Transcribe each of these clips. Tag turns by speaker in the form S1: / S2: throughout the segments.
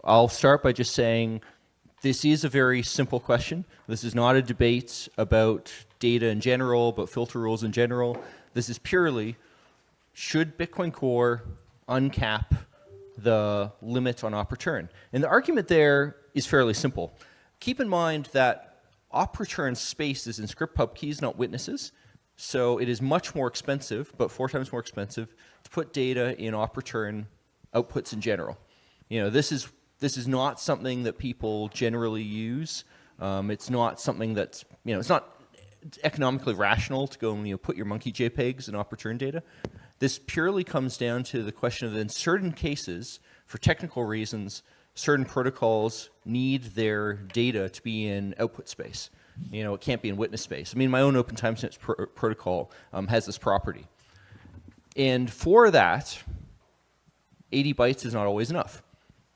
S1: I'll start by just saying this is a very simple question. This is not a debate about data in general, about filter rules in general. This is purely, should Bitcoin Core uncap the limit on op return? And the argument there is fairly simple. Keep in mind that op return space is in script pub keys, not witnesses. So it is much more expensive, but 4 times more expensive, to put data in op return outputs in general. You know, this is not something that people generally use. It's not something that's, you know, it's not economically rational to go and, you know, put your monkey JPEGs in op return data. This purely comes down to the question of, in certain cases, for technical reasons, certain protocols need their data to be in output space. You know, it can't be in witness space. I mean, my own open timestamps protocol has this property. And for that, 80 bytes is not always enough.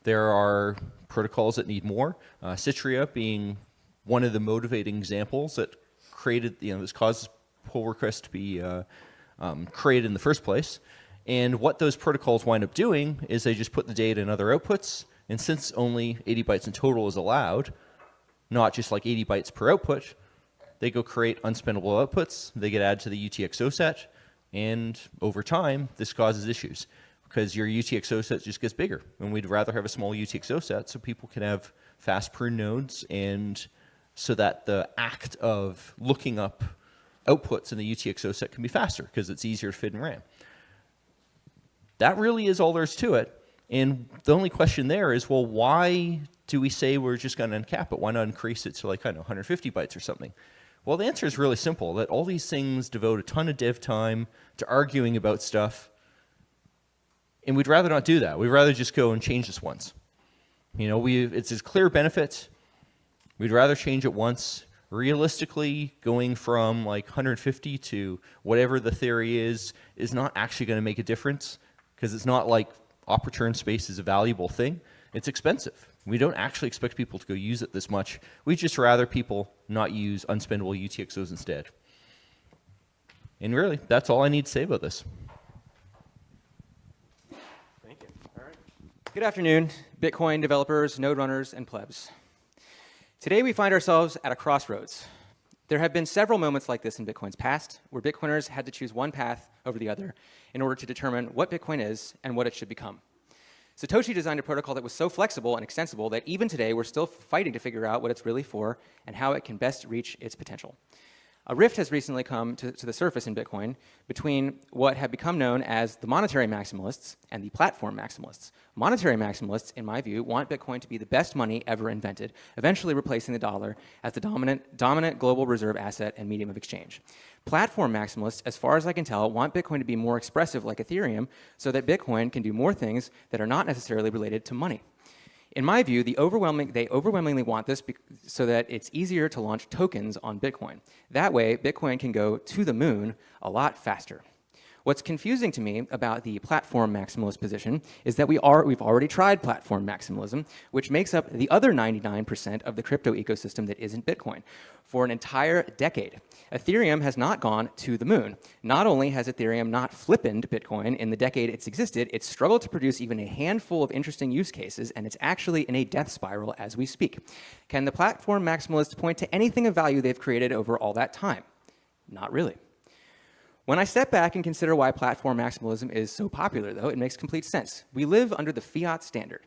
S1: There are protocols that need more. Citria being one of the motivating examples that created, you know, this caused pull requests to be created in the first place. And what those protocols wind up doing is they just put the data in other outputs. And since only 80 bytes in total is allowed, not just like 80 bytes per output, they go create unspendable outputs. They get added to the UTXO set. And over time, this causes issues, because your UTXO set just gets bigger. And we'd rather have a small UTXO set so people can have fast prune nodes, and so that the act of looking up outputs in the UTXO set can be faster because it's easier to fit in RAM. That really is all there is to it. And the only question there is, well, why do we say we're just going to uncap it? Why not increase it to, like, I don't know, 150 bytes or something? Well, the answer is really simple, that all these things devote a ton of dev time to arguing about stuff. And we'd rather not do that. We'd rather just go and change this once. You know, it's a clear benefit. We'd rather change it once. Realistically, going from like 150 to whatever the theory is not actually going to make a difference, because it's not like op return space is a valuable thing. It's expensive. We don't actually expect people to go use it this much. We'd just rather people not use unspendable UTXOs instead. And really, that's all I need to say about this.
S2: Thank you. All right. Good afternoon, Bitcoin developers, node runners, and plebs. Today we find ourselves at a crossroads. There have been several moments like this in Bitcoin's past, where Bitcoiners had to choose one path over the other in order to determine what Bitcoin is and what it should become. Satoshi designed a protocol that was so flexible and extensible that even today we're still fighting to figure out what it's really for and how it can best reach its potential. A rift has recently come to the surface in Bitcoin between what have become known as the monetary maximalists and the platform maximalists. Monetary maximalists, in my view, want Bitcoin to be the best money ever invented, eventually replacing the dollar as the dominant global reserve asset and medium of exchange. Platform maximalists, as far as I can tell, want Bitcoin to be more expressive like Ethereum so that Bitcoin can do more things that are not necessarily related to money. In my view, they overwhelmingly want this so that it's easier to launch tokens on Bitcoin. That way, Bitcoin can go to the moon a lot faster. What's confusing to me about the platform maximalist position is that we've already tried platform maximalism, which makes up the other 99% of the crypto ecosystem that isn't Bitcoin, for an entire decade. Ethereum has not gone to the moon. Not only has Ethereum not flippened Bitcoin in the decade it's existed, it's struggled to produce even a handful of interesting use cases, and it's actually in a death spiral as we speak. Can the platform maximalists point to anything of value they've created over all that time? Not really. When I step back and consider why platform maximalism is so popular, though, it makes complete sense. We live under the fiat standard.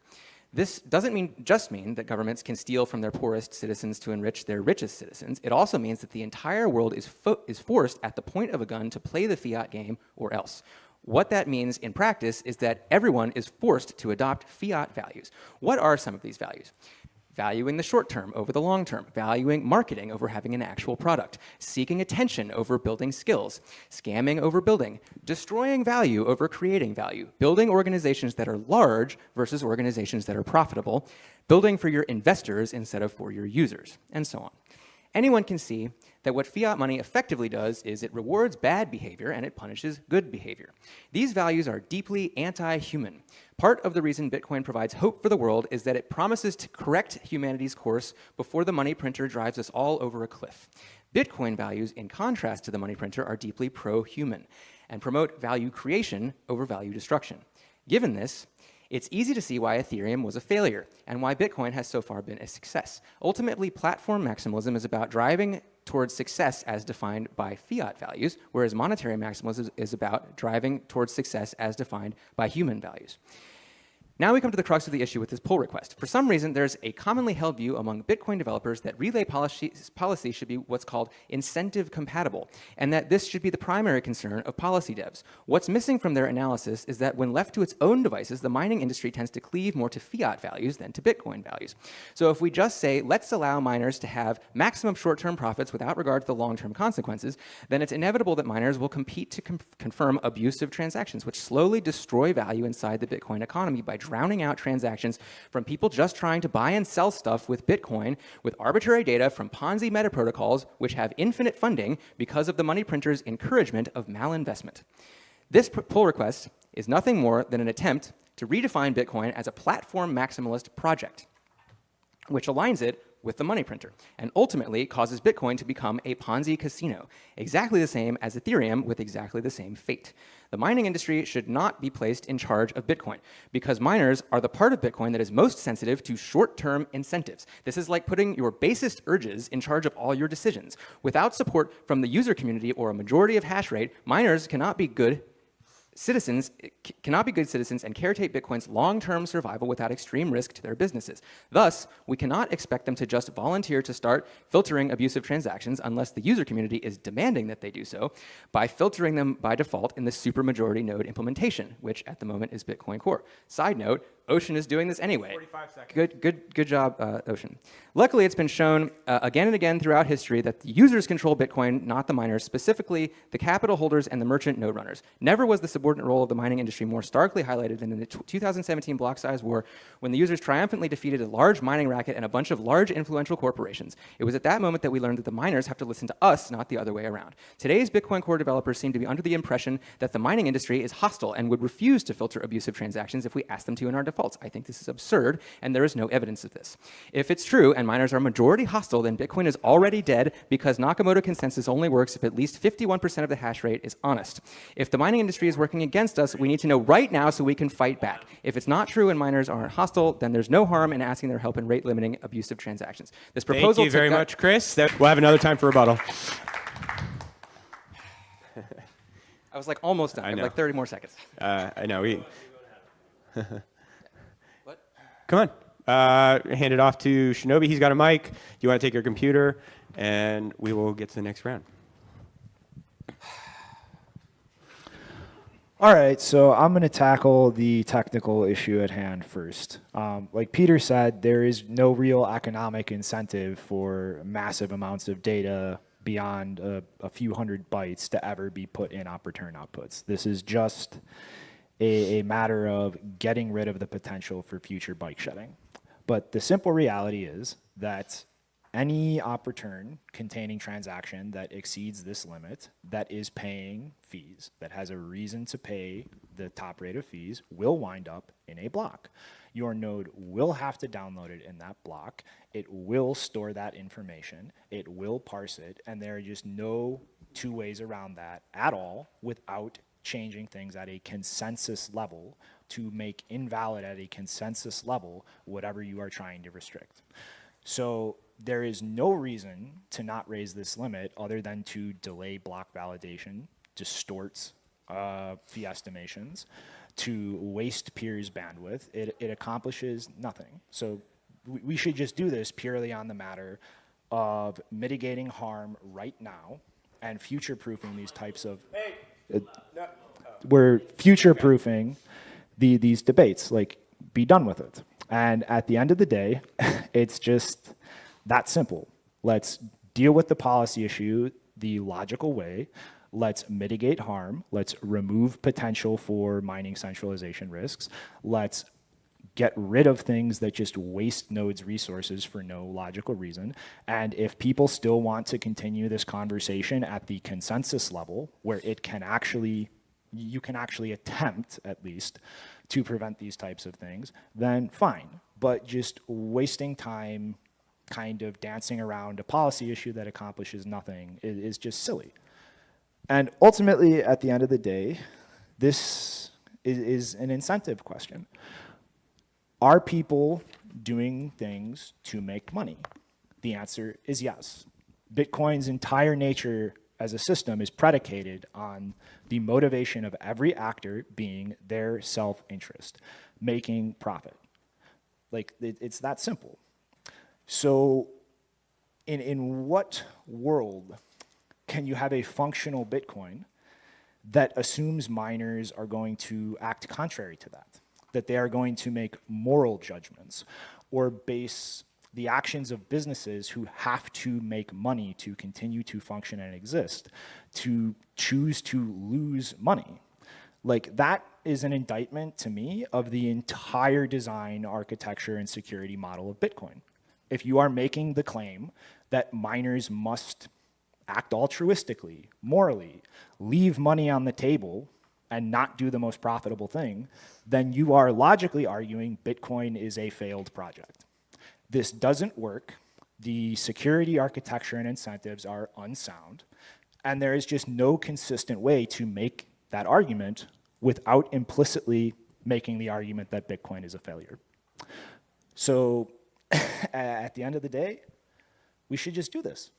S2: This doesn't just mean that governments can steal from their poorest citizens to enrich their richest citizens. It also means that the entire world is forced at the point of a gun to play the fiat game or else. What that means in practice is that everyone is forced to adopt fiat values. What are some of these values? Valuing the short term over the long term, valuing marketing over having an actual product, seeking attention over building skills, scamming over building, destroying value over creating value, building organizations that are large versus organizations that are profitable, building for your investors instead of for your users, and so on. Anyone can see that what fiat money effectively does is it rewards bad behavior and it punishes good behavior. These values are deeply anti-human. Part of the reason Bitcoin provides hope for the world is that it promises to correct humanity's course before the money printer drives us all over a cliff. Bitcoin values, in contrast to the money printer, are deeply pro-human and promote value creation over value destruction. Given this, It's easy to see why Ethereum was a failure and why Bitcoin has so far been a success. Ultimately, platform maximalism is about driving towards success as defined by fiat values, whereas monetary maximalism is about driving towards success as defined by human values. Now we come to the crux of the issue with this pull request. For some reason, there's a commonly held view among Bitcoin developers that relay policy should be what's called incentive compatible, and that this should be the primary concern of policy devs. What's missing from their analysis is that when left to its own devices, the mining industry tends to cleave more to fiat values than to Bitcoin values. So if we just say, let's allow miners to have maximum short-term profits without regard to the long-term consequences, then it's inevitable that miners will compete to confirm abusive transactions, which slowly destroy value inside the Bitcoin economy by drowning out transactions from people just trying to buy and sell stuff with Bitcoin with arbitrary data from Ponzi meta protocols, which have infinite funding because of the money printer's encouragement of malinvestment. This pull request is nothing more than an attempt to redefine Bitcoin as a platform maximalist project, which aligns it with the money printer, and ultimately causes Bitcoin to become a Ponzi casino, exactly the same as Ethereum with exactly the same fate. The mining industry should not be placed in charge of Bitcoin, because miners are the part of Bitcoin that is most sensitive to short-term incentives. This is like putting your basest urges in charge of all your decisions. Without support from the user community or a majority of hash rate, miners cannot be good citizens and caretake Bitcoin's long-term survival without extreme risk to their businesses. Thus, we cannot expect them to just volunteer to start filtering abusive transactions unless the user community is demanding that they do so by filtering them by default in the supermajority node implementation, which at the moment is Bitcoin Core. Side note, Ocean is doing this anyway.
S3: 45 seconds.
S2: Good job, Ocean. Luckily, it's been shown again and again throughout history that the users control Bitcoin, not the miners, specifically the capital holders and the merchant node runners. Never was the subordinate role of the mining industry more starkly highlighted than in the 2017 block size war, when the users triumphantly defeated a large mining racket and a bunch of large influential corporations. It was at that moment that we learned that the miners have to listen to us, not the other way around. Today's Bitcoin Core developers seem to be under the impression that the mining industry is hostile and would refuse to filter abusive transactions if we asked them to in our defaults. I think this is absurd, and there is no evidence of this. If it's true, and miners are majority hostile, then Bitcoin is already dead, because Nakamoto consensus only works if at least 51% of the hash rate is honest. If the mining industry is working against us, we need to know right now so we can fight back. If it's not true and miners aren't hostile, then there's no harm in asking their help in rate limiting abusive transactions. This proposal
S3: Thank you very much, Chris. We'll have another time for rebuttal.
S2: I was like almost done. I have like 30 more seconds.
S3: I know.
S2: What?
S3: Come on. Hand it off to Shinobi. He's got a mic. Do you want to take your computer? And we will get to the next round.
S4: All right, so I'm going to tackle the technical issue at hand first. Like Peter said, there is no real economic incentive for massive amounts of data beyond a few hundred bytes to ever be put in op-return outputs. This is just a matter of getting rid of the potential for future byte shedding. But the simple reality is that any op return containing transaction that exceeds this limit, that is paying fees, that has a reason to pay the top rate of fees, will wind up in a block. Your node will have to download it in that block. It will store that information. It will parse it. And there are just no two ways around that at all without changing things at a consensus level to make invalid at a consensus level whatever you are trying to restrict. So there is no reason to not raise this limit other than to delay block validation, distort fee estimations, to waste peers' bandwidth. It accomplishes nothing. So we should just do this purely on the matter of mitigating harm right now and future-proofing these types of... We're future-proofing these debates. Like, be done with it. And at the end of the day, it's just that simple. Let's deal with the policy issue the logical way. Let's mitigate harm. Let's remove potential for mining centralization risks. Let's get rid of things that just waste nodes' resources for no logical reason. And if people still want to continue this conversation at the consensus level, where it can actually, you can actually attempt, at least, to prevent these types of things, then fine. But just wasting time kind of dancing around a policy issue that accomplishes nothing is just silly. And ultimately, at the end of the day, this is an incentive question. Are people doing things to make money? The answer is yes. Bitcoin's entire nature as a system is predicated on the motivation of every actor being their self-interest, making profit. Like, it's that simple. So in what world can you have a functional Bitcoin that assumes miners are going to act contrary to that they are going to make moral judgments or base the actions of businesses who have to make money to continue to function and exist, to choose to lose money? Like, that is an indictment to me of the entire design, architecture, and security model of Bitcoin. If you are making the claim that miners must act altruistically, morally, leave money on the table, and not do the most profitable thing, then you are logically arguing Bitcoin is a failed project. This doesn't work. The security architecture and incentives are unsound, and there is just no consistent way to make that argument without implicitly making the argument that Bitcoin is a failure. So at the end of the day, we should just do this.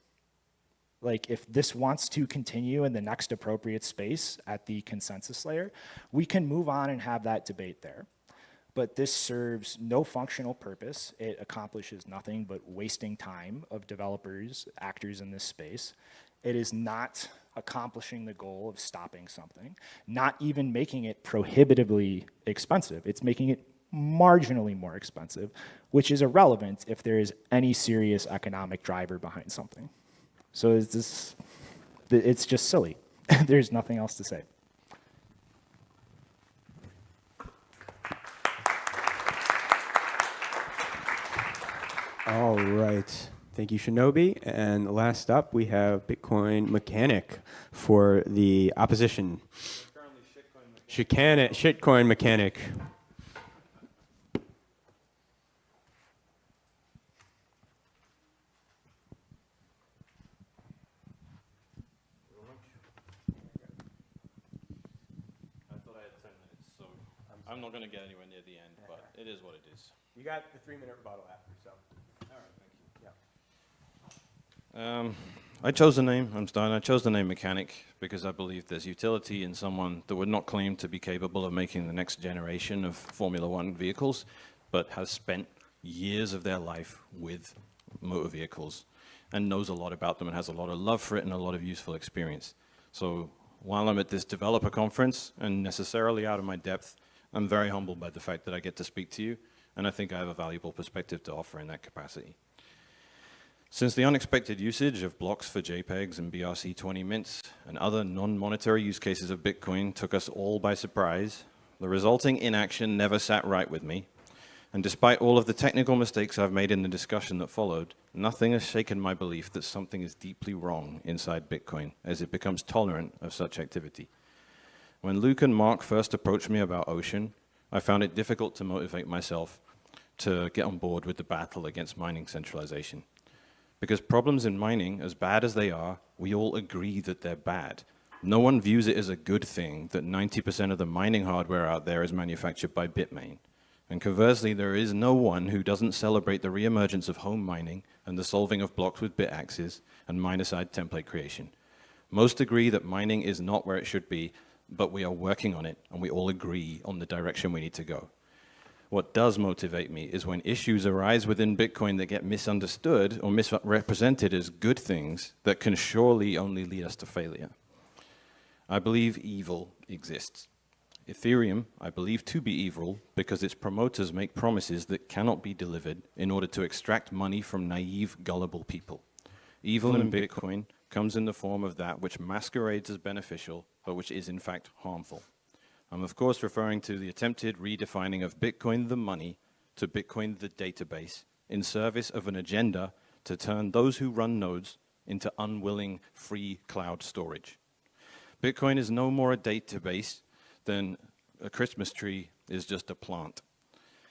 S4: Like, if this wants to continue in the next appropriate space at the consensus layer, we can move on and have that debate there. But this serves no functional purpose. It accomplishes nothing but wasting time of developers, actors in this space. It is not accomplishing the goal of stopping something, not even making it prohibitively expensive. It's making it marginally more expensive, which is irrelevant if there is any serious economic driver behind something. So it's just silly. There's nothing else to say.
S3: All right. Thank you, Shinobi. And last up, we have Bitcoin Mechanic for the opposition. Shitcoin Mechanic.
S5: I'm not going to get anywhere near the end, but it is what it is.
S3: You got the 3-minute rebuttal after, so.
S5: All right, thank you. I chose the name, I'm Stein, I chose the name Mechanic because I believe there's utility in someone that would not claim to be capable of making the next generation of Formula One vehicles, but has spent years of their life with motor vehicles and knows a lot about them and has a lot of love for it and a lot of useful experience. So while I'm at this developer conference and necessarily out of my depth, I'm very humbled by the fact that I get to speak to you, and I think I have a valuable perspective to offer in that capacity. Since the unexpected usage of blocks for JPEGs and BRC20 mints and other non-monetary use cases of Bitcoin took us all by surprise, the resulting inaction never sat right with me. And despite all of the technical mistakes I've made in the discussion that followed, nothing has shaken my belief that something is deeply wrong inside Bitcoin as it becomes tolerant of such activity. When Luke and Mark first approached me about Ocean, I found it difficult to motivate myself to get on board with the battle against mining centralization. Because problems in mining, as bad as they are, we all agree that they're bad. No one views it as a good thing that 90% of the mining hardware out there is manufactured by Bitmain. And conversely, there is no one who doesn't celebrate the reemergence of home mining and the solving of blocks with bit axes and miner-side template creation. Most agree that mining is not where it should be, but we are working on it, and we all agree on the direction we need to go. What does motivate me is when issues arise within Bitcoin that get misunderstood or misrepresented as good things that can surely only lead us to failure. I believe evil exists. Ethereum, I believe to be evil because its promoters make promises that cannot be delivered in order to extract money from naive, gullible people. Evil in Bitcoin comes in the form of that which masquerades as beneficial, but which is in fact harmful. I'm of course referring to the attempted redefining of Bitcoin the money to Bitcoin the database in service of an agenda to turn those who run nodes into unwilling free cloud storage. Bitcoin is no more a database than a Christmas tree is just a plant.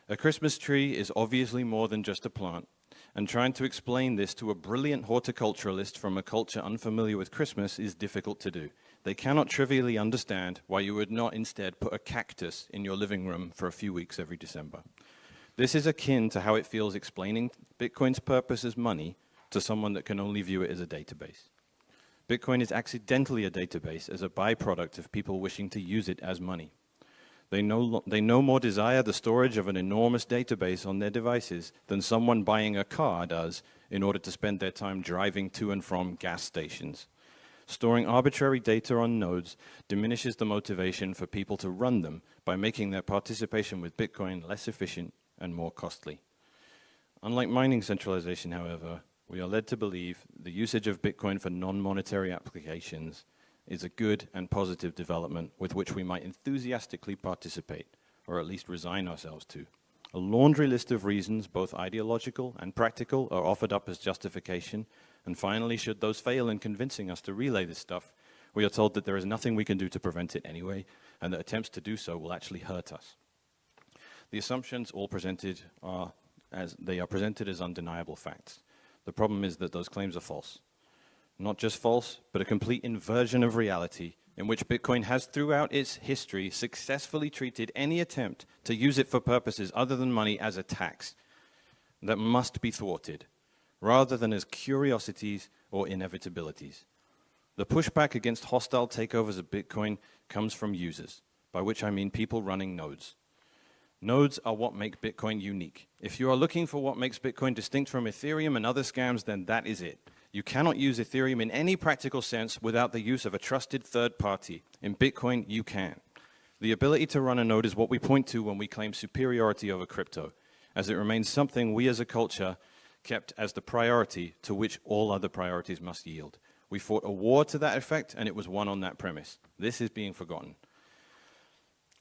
S5: A Christmas tree is obviously more than just a plant, and trying to explain this to a brilliant horticulturalist from a culture unfamiliar with Christmas is difficult to do. They cannot trivially understand why you would not instead put a cactus in your living room for a few weeks every December. This is akin to how it feels explaining Bitcoin's purpose as money to someone that can only view it as a database. Bitcoin is accidentally a database as a byproduct of people wishing to use it as money. They no more desire the storage of an enormous database on their devices than someone buying a car does in order to spend their time driving to and from gas stations. Storing arbitrary data on nodes diminishes the motivation for people to run them by making their participation with Bitcoin less efficient and more costly. Unlike mining centralization, however, we are led to believe the usage of Bitcoin for non-monetary applications is a good and positive development with which we might enthusiastically participate, or at least resign ourselves to. A laundry list of reasons, both ideological and practical, are offered up as justification, and finally, should those fail in convincing us to relay this stuff, we are told that there is nothing we can do to prevent it anyway, and that attempts to do so will actually hurt us. The assumptions all presented are presented as undeniable facts. The problem is that those claims are false. Not just false, but a complete inversion of reality in which Bitcoin has throughout its history successfully treated any attempt to use it for purposes other than money as a tax that must be thwarted, rather than as curiosities or inevitabilities. The pushback against hostile takeovers of Bitcoin comes from users, by which I mean people running nodes. Nodes are what make Bitcoin unique. If you are looking for what makes Bitcoin distinct from Ethereum and other scams, then that is it. You cannot use Ethereum in any practical sense without the use of a trusted third party. In Bitcoin, you can. The ability to run a node is what we point to when we claim superiority over crypto, as it remains something we as a culture kept as the priority to which all other priorities must yield. We fought a war to that effect, and it was won on that premise. This is being forgotten.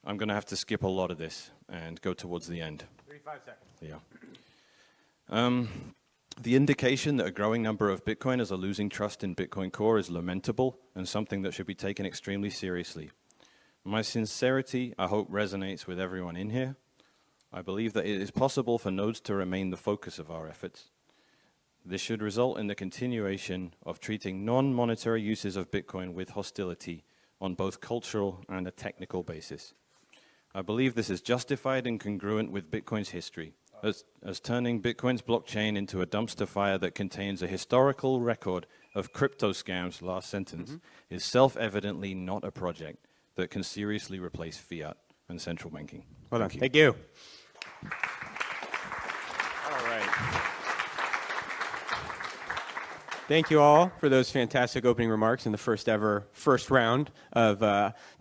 S5: I'm going to have to skip a lot of this and go towards the end.
S3: 35 seconds.
S5: Yeah. The indication that a growing number of Bitcoiners are losing trust in Bitcoin Core is lamentable and something that should be taken extremely seriously. My sincerity, I hope, resonates with everyone in here. I believe that it is possible for nodes to remain the focus of our efforts. This should result in the continuation of treating non-monetary uses of Bitcoin with hostility on both cultural and a technical basis. I believe this is justified and congruent with Bitcoin's history, as turning Bitcoin's blockchain into a dumpster fire that contains a historical record of crypto scams, last sentence, is self-evidently not a project that can seriously replace fiat and central banking.
S3: Well done. Thank you.
S5: All right.
S3: Thank you all for those fantastic opening remarks in the first round of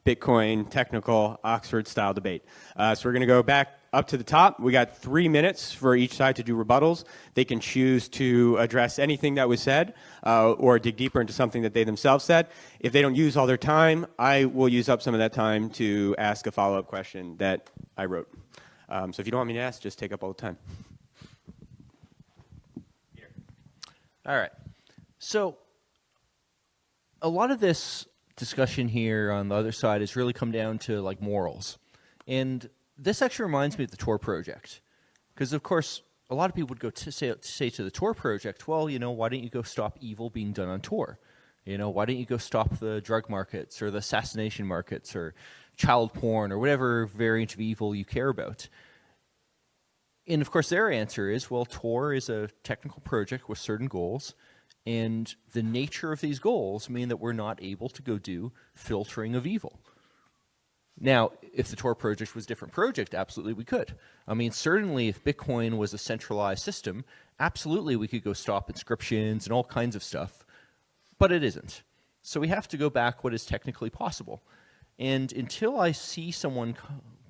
S3: Bitcoin technical Oxford-style debate. So we're going to go back up to the top. We got 3 minutes for each side to do rebuttals. They can choose to address anything that was said or dig deeper into something that they themselves said. If they don't use all their time, I will use up some of that time to ask a follow-up question that I wrote. So if you don't want me to ask, just take up all the time.
S1: All right. So a lot of this discussion here on the other side has really come down to like morals. And this actually reminds me of the Tor project. Because, of course, a lot of people would go to say to the Tor project, well, you know, why don't you go stop evil being done on Tor? You know, why don't you go stop the drug markets or the assassination markets or child porn or whatever variant of evil you care about? And, of course, their answer is, well, Tor is a technical project with certain goals. And the nature of these goals mean that we're not able to go do filtering of evil. Now, if the Tor project was a different project, absolutely we could. I mean, certainly if Bitcoin was a centralized system, absolutely we could go stop inscriptions and all kinds of stuff. But it isn't. So we have to go back what is technically possible. And until I see someone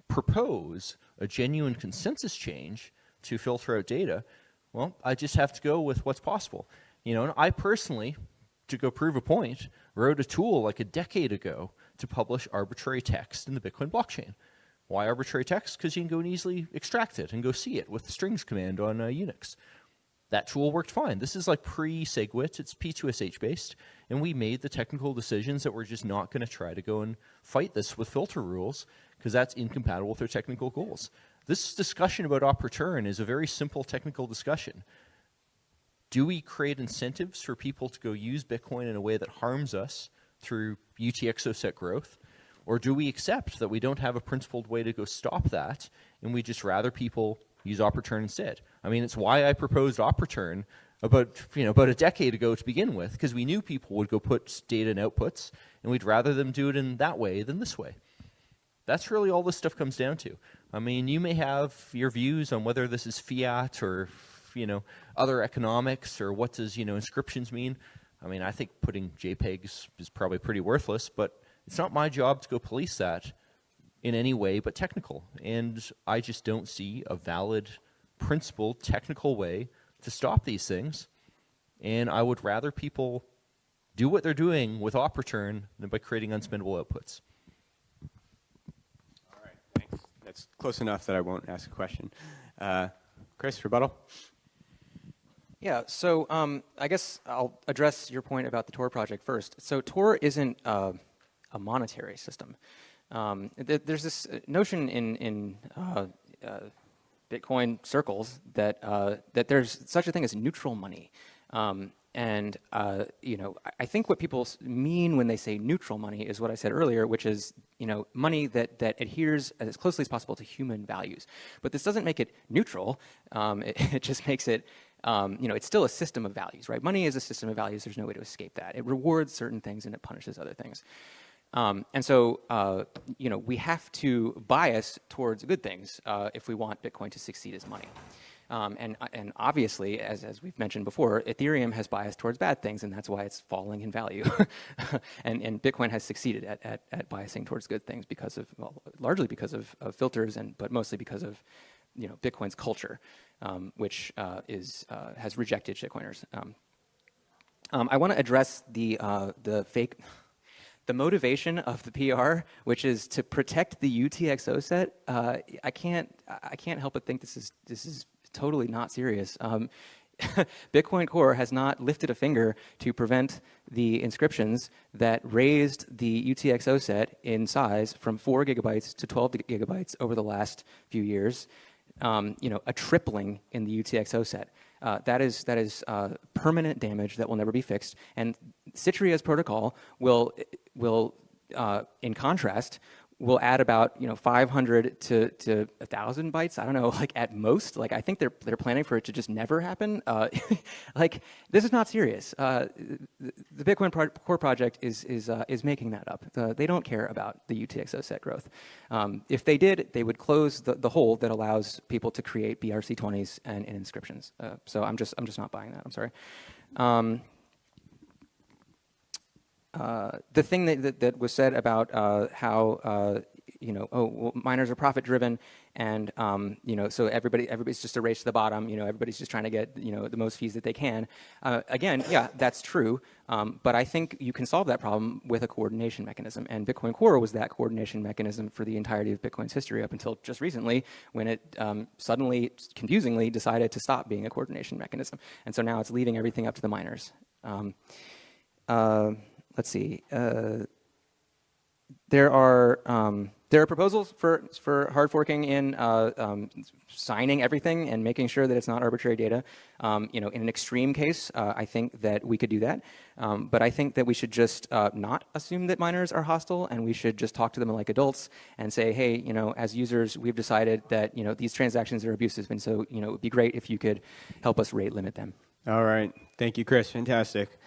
S1: propose a genuine consensus change to filter out data, well, I just have to go with what's possible. You know, and I personally, to go prove a point, wrote a tool like a decade ago to publish arbitrary text in the Bitcoin blockchain. Why arbitrary text? Because you can go and easily extract it and go see it with the strings command on Unix. That tool worked fine. This is like pre-SegWit. It's P2SH based. And we made the technical decisions that we're just not going to try to go and fight this with filter rules because that's incompatible with our technical goals. This discussion about op return is a very simple technical discussion. Do we create incentives for people to go use Bitcoin in a way that harms us through UTXO set growth? Or do we accept that we don't have a principled way to go stop that, and we just rather people use op return instead. I mean, it's why I proposed op return about a decade ago to begin with, because we knew people would go put data and outputs, and we'd rather them do it in that way than this way. That's really all this stuff comes down to. I mean, you may have your views on whether this is fiat or other economics, or what does inscriptions mean. I mean, I think putting JPEGs is probably pretty worthless, but it's not my job to go police that in any way but technical. And I just don't see a valid, principled, technical way to stop these things. And I would rather people do what they're doing with op return than by creating unspendable outputs.
S3: All right, thanks. That's close enough that I won't ask a question. Chris, rebuttal?
S2: Yeah, so I guess I'll address your point about the Tor project first. So Tor isn't a monetary system. There's this notion in Bitcoin circles that that there's such a thing as neutral money. And I think what people mean when they say neutral money is what I said earlier, which is money that adheres as closely as possible to human values. But this doesn't make it neutral. It just makes it it's still a system of values, right? Money is a system of values. There's no way to escape that. It rewards certain things and it punishes other things. And so we have to bias towards good things if we want Bitcoin to succeed as money. And obviously, as we've mentioned before, Ethereum has biased towards bad things, and that's why it's falling in value. and Bitcoin has succeeded at biasing towards good things because of, largely because of filters, but mostly because of Bitcoin's culture, which has rejected shitcoiners. I want to address the motivation of the PR, which is to protect the UTXO set. I can't help but think this is totally not serious. Bitcoin Core has not lifted a finger to prevent the inscriptions that raised the UTXO set in size from 4 gigabytes to 12 gigabytes over the last few years. A tripling in the UTXO set. That is permanent damage that will never be fixed. And Citria's protocol will in contrast, will add about 500 to 1,000 bytes. I don't know, like at most. Like I think they're planning for it to just never happen. Like this is not serious. The Bitcoin Core project is making that up. They don't care about the UTXO set growth. If they did, they would close the hole that allows people to create BRC20s and inscriptions. So I'm just not buying that. I'm sorry. The thing that was said about how miners are profit driven, and so everybody's just a race to the bottom. Everybody's just trying to get the most fees that they can. Again, yeah, that's true. But I think you can solve that problem with a coordination mechanism, and Bitcoin Core was that coordination mechanism for the entirety of Bitcoin's history up until just recently, when it suddenly, confusingly, decided to stop being a coordination mechanism, and so now it's leaving everything up to the miners. Let's see. There are proposals for hard forking in signing everything and making sure that it's not arbitrary data. In an extreme case, I think that we could do that. But I think that we should just not assume that miners are hostile, and we should just talk to them like adults and say, hey, as users, we've decided that these transactions are abusive, and so it would be great if you could help us rate limit them.
S3: All right. Thank you, Chris. Fantastic.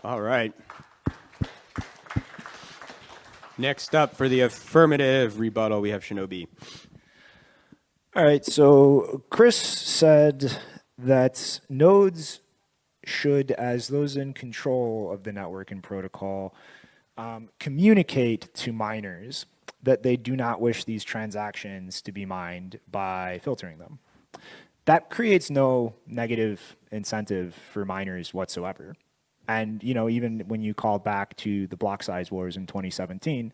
S3: All right. Next up for the affirmative rebuttal, we have Shinobi.
S4: All right, so Chris said that nodes should, as those in control of the network and protocol, communicate to miners that they do not wish these transactions to be mined by filtering them. That creates no negative incentive for miners whatsoever. And even when you call back to the block size wars in 2017,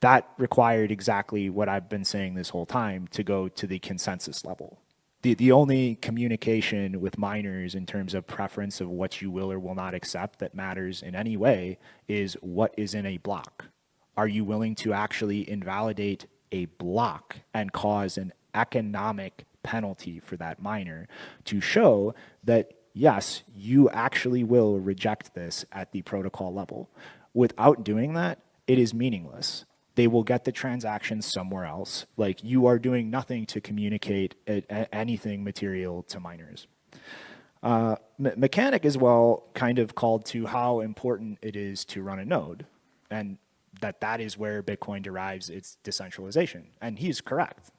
S4: that required exactly what I've been saying this whole time, to go to the consensus level. The only communication with miners in terms of preference of what you will or will not accept that matters in any way is what is in a block. Are you willing to actually invalidate a block and cause an economic penalty for that miner to show that yes, you actually will reject this at the protocol level? Without doing that, it is meaningless. They will get the transactions somewhere else. Like, you are doing nothing to communicate anything material to miners. Mechanic as well kind of called to how important it is to run a node, and that is where Bitcoin derives its decentralization. And he's correct.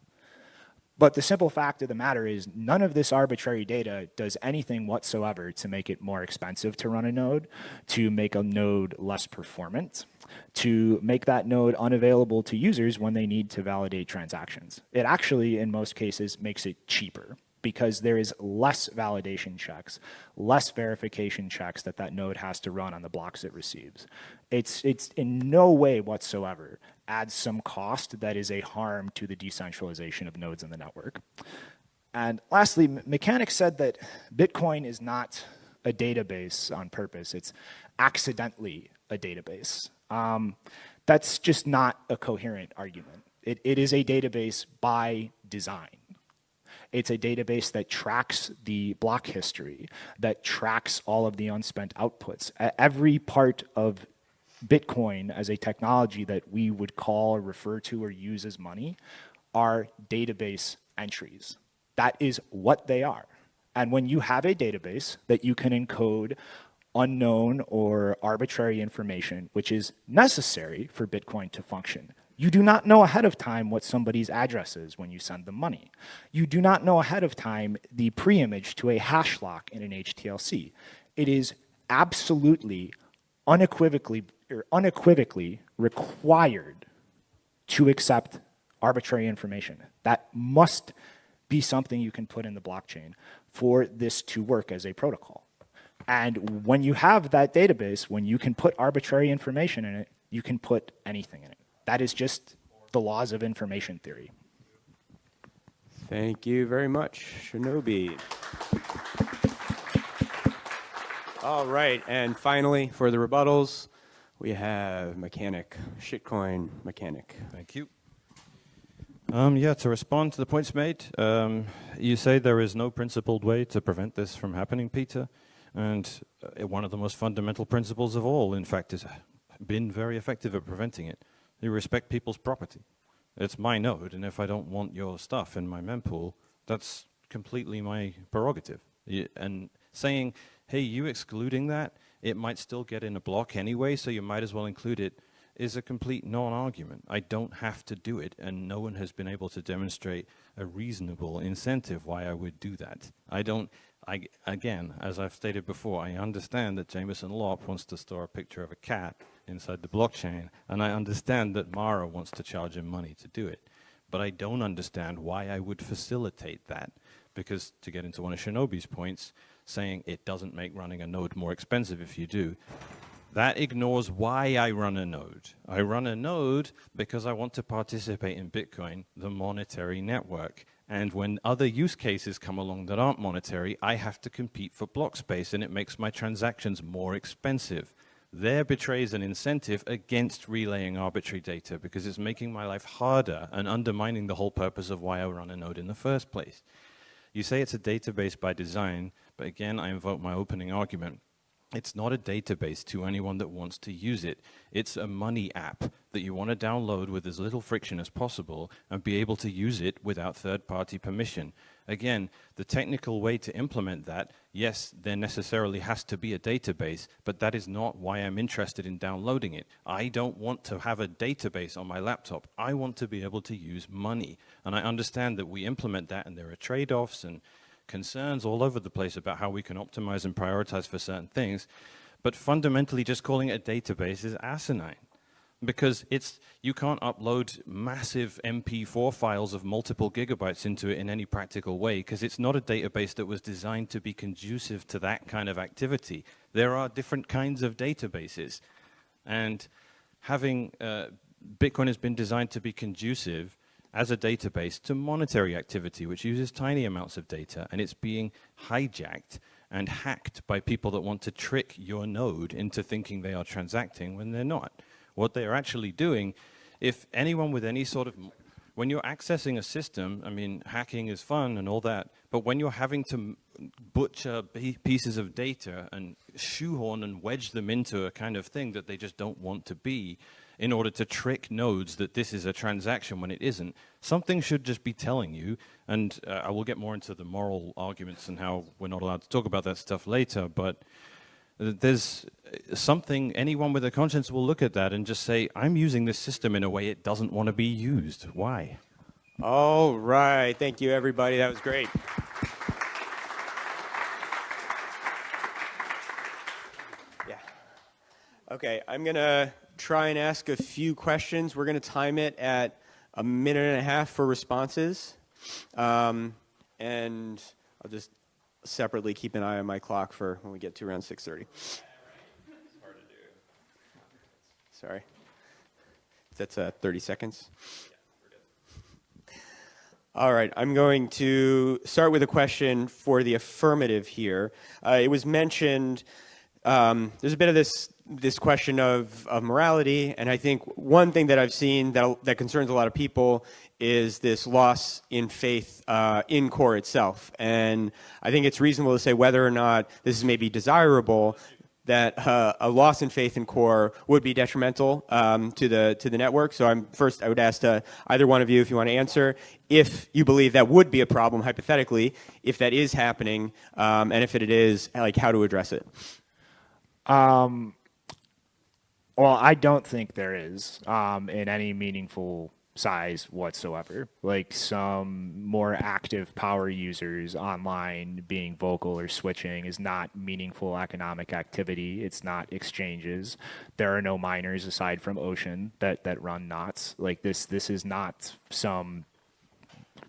S4: But the simple fact of the matter is none of this arbitrary data does anything whatsoever to make it more expensive to run a node, to make a node less performant, to make that node unavailable to users when they need to validate transactions. It actually, in most cases, makes it cheaper because there is less validation checks, less verification checks that node has to run on the blocks it receives. It's in no way whatsoever adds some cost that is a harm to the decentralization of nodes in the network. And lastly, Mechanic said that Bitcoin is not a database on purpose. It's accidentally a database. That's just not a coherent argument. It is a database by design. It's a database that tracks the block history, that tracks all of the unspent outputs. Every part of Bitcoin as a technology that we would call or refer to or use as money are database entries. That is what they are. And when you have a database that you can encode unknown or arbitrary information, which is necessary for Bitcoin to function, you do not know ahead of time what somebody's address is when you send them money. You do not know ahead of time the pre-image to a hash lock in an HTLC. It is absolutely, unequivocally required to accept arbitrary information. That must be something you can put in the blockchain for this to work as a protocol. And when you have that database, when you can put arbitrary information in it, you can put anything in it. That is just the laws of information theory.
S3: Thank you very much, Shinobi. All right, and finally, for the rebuttals, we have Mechanic, shitcoin Mechanic.
S5: Thank you. Yeah, to respond to the points made, you say there is no principled way to prevent this from happening, Peter. And one of the most fundamental principles of all, in fact, has been very effective at preventing it. You respect people's property. It's my node, and if I don't want your stuff in my mempool, that's completely my prerogative. And saying, hey, you excluding that, it might still get in a block anyway, so you might as well include it, is a complete non-argument. I don't have to do it, and no one has been able to demonstrate a reasonable incentive why I would do that. Again, as I've stated before, I understand that Jameson Lopp wants to store a picture of a cat inside the blockchain, and I understand that Mara wants to charge him money to do it. But I don't understand why I would facilitate that, because to get into one of Shinobi's points, saying it doesn't make running a node more expensive if you do, that ignores why I run a node. I run a node because I want to participate in Bitcoin, the monetary network. And when other use cases come along that aren't monetary, I have to compete for block space, and it makes my transactions more expensive. There betrays an incentive against relaying arbitrary data because it's making my life harder and undermining the whole purpose of why I run a node in the first place. You say it's a database by design, but again, I invoke my opening argument. It's not a database to anyone that wants to use it. It's a money app that you want to download with as little friction as possible and be able to use it without third-party permission. Again, the technical way to implement that, yes, there necessarily has to be a database, but that is not why I'm interested in downloading it. I don't want to have a database on my laptop. I want to be able to use money. And I understand that we implement that, and there are trade-offs and concerns all over the place about how we can optimize and prioritize for certain things, but fundamentally just calling it a database is asinine because you can't upload massive MP4 files of multiple gigabytes into it in any practical way because it's not a database that was designed to be conducive to that kind of activity. There are different kinds of databases, and having Bitcoin has been designed to be conducive as a database to monetary activity, which uses tiny amounts of data, and it's being hijacked and hacked by people that want to trick your node into thinking they are transacting when they're not. What they are actually doing, if anyone with any sort of when you're accessing a system, I mean, hacking is fun and all that, but when you're having to butcher pieces of data and shoehorn and wedge them into a kind of thing that they just don't want to be in order to trick nodes that this is a transaction when it isn't, something should just be telling you, and I will get more into the moral arguments and how we're not allowed to talk about that stuff later, but there's something, anyone with a conscience will look at that and just say, I'm using this system in a way it doesn't want to be used. Why?
S3: All right. Thank you, everybody. That was great. Yeah. Okay, I'm going to try and ask a few questions. We're going to time it at 1.5 minutes for responses. And I'll just separately keep an eye on my clock for when we get to around 6:30. Sorry. That's 30 seconds. All right, I'm going to start with a question for the affirmative here. It was mentioned, there's a bit of this question of morality, and I think one thing that I've seen that concerns a lot of people is this loss in faith in core itself. And I think it's reasonable to say whether or not this is maybe desirable, that a loss in faith in core would be detrimental to the network. So I would ask either one of you if you want to answer, if you believe that would be a problem, hypothetically, if that is happening, and if it is, like, how to address it.
S4: Well, I don't think there is in any meaningful size whatsoever. Like, some more active power users online being vocal or switching is not meaningful economic activity. It's not exchanges. There are no miners aside from Ocean that run knots. Like, this is not some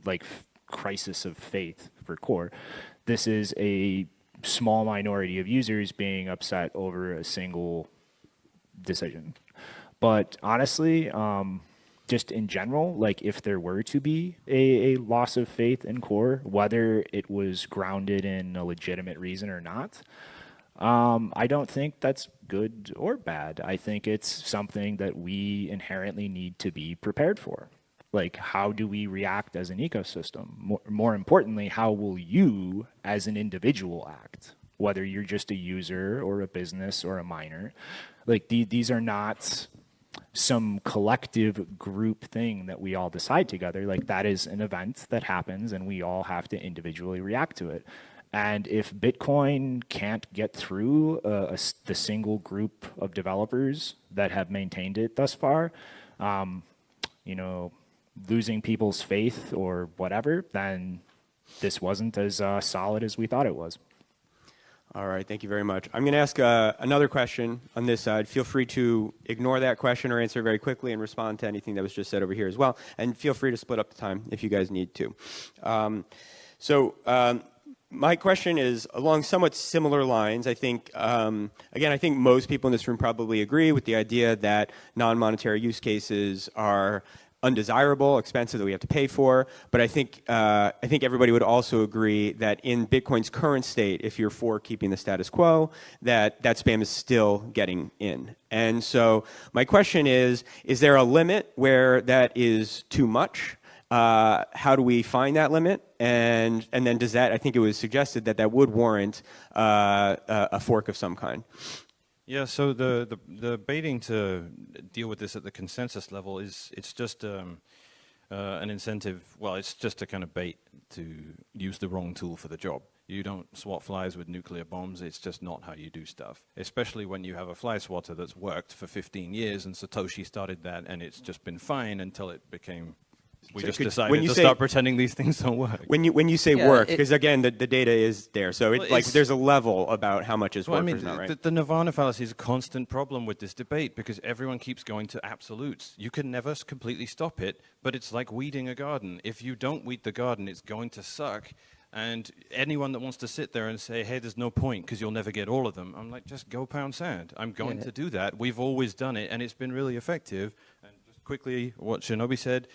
S4: like crisis of faith for core. This is a small minority of users being upset over a single decision. But honestly, just in general, like, if there were to be a loss of faith in core, whether it was grounded in a legitimate reason or not, I don't think that's good or bad. I think it's something that we inherently need to be prepared for. Like, how do we react as an ecosystem? More importantly, how will you as an individual act? Whether you're just a user or a business or a miner. Like, these are not some collective group thing that we all decide together. Like, that is an event that happens and we all have to individually react to it. And if Bitcoin can't get through the single group of developers that have maintained it thus far, losing people's faith or whatever, then this wasn't as solid as we thought it was.
S3: All right, thank you very much. I'm going to ask another question on this side. Feel free to ignore that question or answer very quickly and respond to anything that was just said over here as well. And feel free to split up the time if you guys need to. My question is along somewhat similar lines. I think, again, I think most people in this room probably agree with the idea that non-monetary use cases are undesirable, expensive, that we have to pay for. But I think everybody would also agree that in Bitcoin's current state, if you're for keeping the status quo, that spam is still getting in. And so my question is there a limit where that is too much? How do we find that limit? And then does that, I think it was suggested that would warrant a fork of some kind.
S5: Yeah, so the baiting to deal with this at the consensus level it's just an incentive. Well, it's just a kind of bait to use the wrong tool for the job. You don't swat flies with nuclear bombs. It's just not how you do stuff, especially when you have a fly swatter that's worked for 15 years and Satoshi started that and it's just been fine until it became... We just decided to start pretending these things don't work.
S3: When you say work, because again, the data is there, so there's a level about how much is work or not, right?
S5: The Nirvana fallacy is a constant problem with this debate because everyone keeps going to absolutes. You can never completely stop it, but it's like weeding a garden. If you don't weed the garden, it's going to suck. And anyone that wants to sit there and say, hey, there's no point because you'll never get all of them, I'm like, just go pound sand. I'm going to do that. We've always done it, and it's been really effective. And just quickly, what Shinobi said,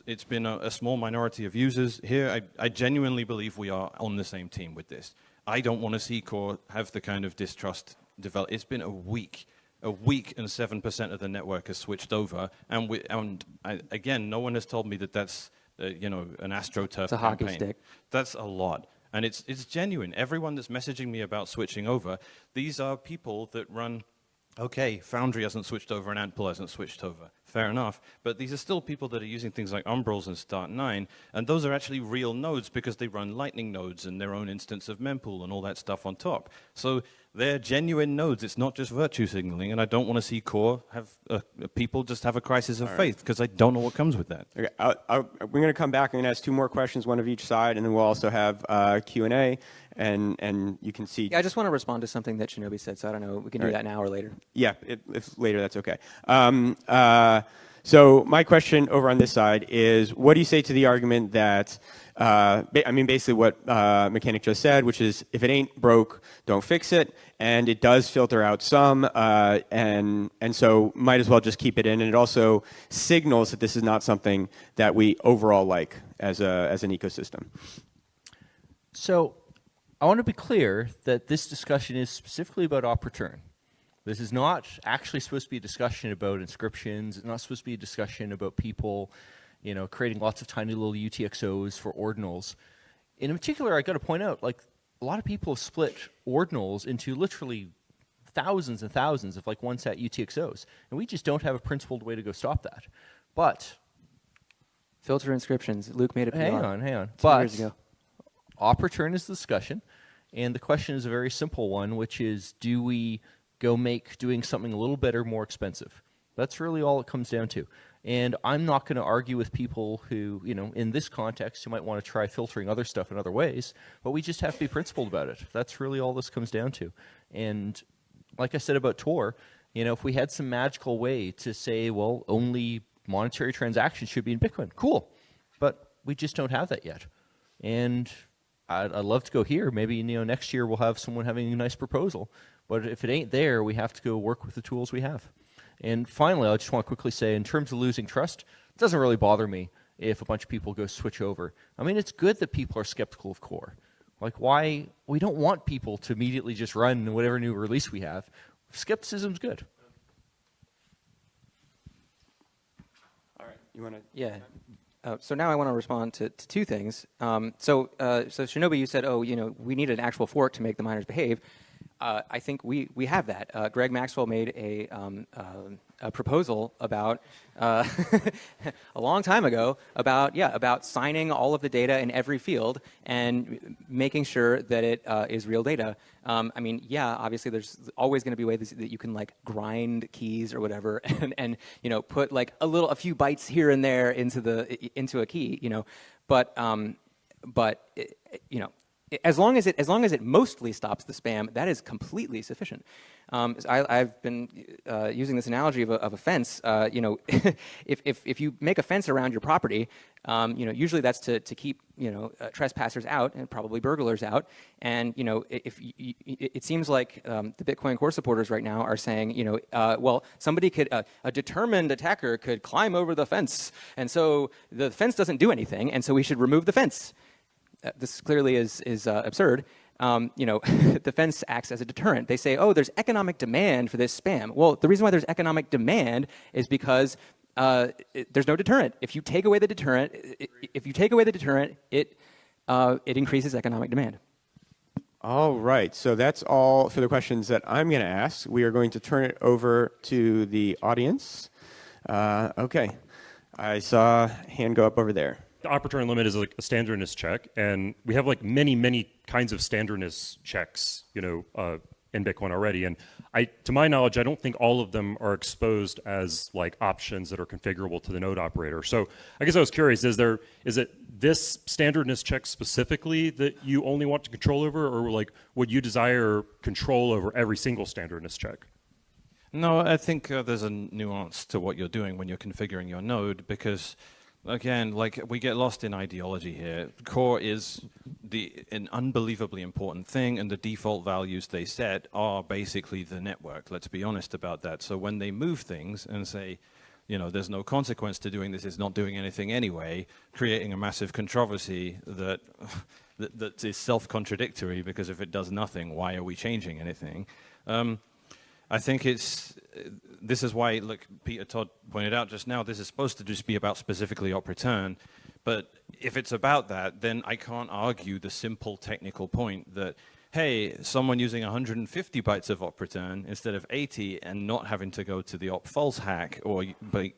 S5: it's been a small minority of users here. I genuinely believe we are on the same team with this. I don't want to see core have the kind of distrust develop. It's been a week a week and 7% of the network has switched over. And again, no one has told me that that's you know, an AstroTurf
S2: It's a hockey
S5: campaign.
S2: stick.
S5: That's a lot. And it's genuine. Everyone that's messaging me about switching over, these are people that run, okay, Foundry hasn't switched over and Antpool hasn't switched over. Fair enough. But these are still people that are using things like Umbrals and Start9, and those are actually real nodes because they run Lightning nodes and their own instance of mempool and all that stuff on top. So they're genuine nodes. It's not just virtue signaling, and I don't want to see Core have people just have a crisis of faith because I don't know what comes with that.
S3: Okay, we're going to come back. I'm going to ask 2 more questions, one of each side, and then we'll also have Q&A, and you can see.
S2: Yeah, I just want to respond to something that Shinobi said, so I don't know, we can do that now or later.
S3: Yeah, if later, that's okay. So my question over on this side is, what do you say to the argument that, I mean, basically what Mechanic just said, which is, if it ain't broke, don't fix it, and it does filter out some, and so might as well just keep it in, and it also signals that this is not something that we overall like as an ecosystem.
S1: So I want to be clear that this discussion is specifically about op return. This is not actually supposed to be a discussion about inscriptions. It's not supposed to be a discussion about people, you know, creating lots of tiny little UTXOs for ordinals. In particular, I got to point out, like, a lot of people have split ordinals into literally thousands and thousands of like one-sat UTXOs, and we just don't have a principled way to go stop that. But
S2: Filter inscriptions. Luke made it.
S1: hang on.
S2: 2 years ago.
S1: Op return is the discussion, and the question is a very simple one, which is, do we go make doing something a little better more expensive? That's really all it comes down to. And I'm not going to argue with people who, you know, in this context, who might want to try filtering other stuff in other ways, but we just have to be principled about it. That's really all this comes down to. And like I said about Tor, you know, if we had some magical way to say, well, only monetary transactions should be in Bitcoin, cool. But we just don't have that yet. And I'd love to go here. Maybe, you know, next year we'll have someone having a nice proposal. But if it ain't there, we have to go work with the tools we have. And finally, I just want to quickly say, in terms of losing trust, it doesn't really bother me if a bunch of people go switch over. I mean, it's good that people are skeptical of Core. Like, why? We don't want people to immediately just run whatever new release we have. Skepticism's good.
S3: All right, you want to?
S2: Yeah. So now I want to respond to 2 things. So Shinobi, you said, oh, you know, we need an actual fork to make the miners behave. I think we have that. Greg Maxwell made a proposal about a long time ago about signing all of the data in every field and making sure that it is real data. I mean, yeah, obviously there's always going to be ways that you can like grind keys or whatever, and you know, put like a few bytes here and there into a key, you know, but you know, as long as it mostly stops the spam, that is completely sufficient. I've been using this analogy of a fence. You know, if you make a fence around your property, you know, usually that's to keep, you know, trespassers out and probably burglars out. And you know, it seems like the Bitcoin Core supporters right now are saying, you know, well, somebody could a determined attacker could climb over the fence, and so the fence doesn't do anything, and so we should remove the fence. This clearly is absurd. You know, the fence acts as a deterrent. They say, oh, there's economic demand for this spam. Well, the reason why there's economic demand is because there's no deterrent. If you take away the deterrent, it increases economic demand.
S3: All right, so that's all for the questions that I'm going to ask. We are going to turn it over to the audience. Okay, I saw a hand go up over there.
S6: The op return limit is like a standardness check, and we have like many kinds of standardness checks, you know, in Bitcoin already. And to my knowledge, I don't think all of them are exposed as like options that are configurable to the node operator. So I guess I was curious: is it this standardness check specifically that you only want to control over, or like would you desire control over every single standardness check?
S5: No, I think there's a nuance to what you're doing when you're configuring your node, because again, like, we get lost in ideology here. Core is an unbelievably important thing, and the default values they set are basically the network. Let's be honest about that. So when they move things and say, you know, there's no consequence to doing this, it's not doing anything anyway, creating a massive controversy that is self-contradictory, because if it does nothing, why are we changing anything? I think this is why, look, Todd pointed out just now, this is supposed to just be about specifically op return. But if it's about that, then I can't argue the simple technical point that, hey, someone using 150 bytes of op return instead of 80 and not having to go to the op false hack or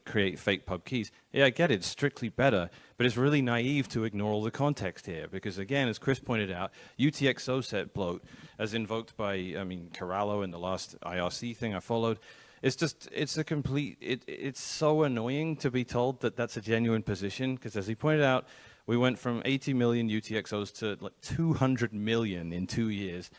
S5: create fake pub keys. Yeah, I get it, it's strictly better, but it's really naive to ignore all the context here because, again, as Chris pointed out, UTXO set bloat, as invoked by, Corallo in the last IRC thing I followed, it's a complete, it's so annoying to be told that that's a genuine position because, as he pointed out, we went from 80 million UTXOs to like 200 million in 2 years.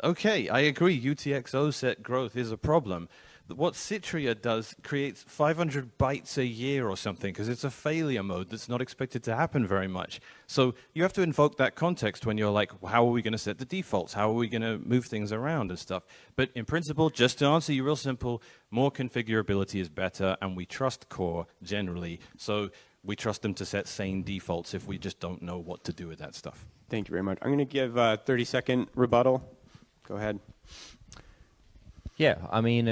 S5: Okay, I agree, UTXO set growth is a problem. What Citria does creates 500 bytes a year or something because it's a failure mode that's not expected to happen very much. So you have to invoke that context when you're like, how are we going to set the defaults? How are we going to move things around and stuff? But in principle, just to answer you real simple, more configurability is better and we trust core generally. So we trust them to set sane defaults if we just don't know what to do with that stuff.
S3: Thank you very much. I'm going to give a 30-second rebuttal. Go ahead.
S1: Yeah, I mean,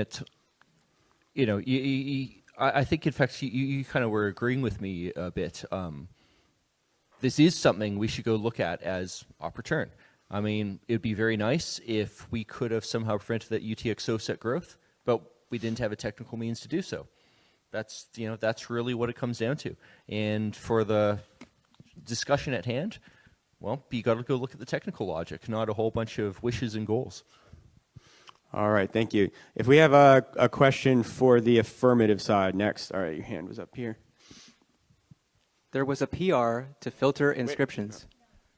S1: I think, in fact, you kind of were agreeing with me a bit. This is something we should go look at as op return. I mean, it would be very nice if we could have somehow prevented that UTXO set growth, but we didn't have a technical means to do so. That's really what it comes down to. And for the discussion at hand, well, you got to go look at the technical logic, not a whole bunch of wishes and goals.
S3: All right, thank you. If we have a question for the affirmative side next. All right, your hand was up here.
S2: There was a PR to filter inscriptions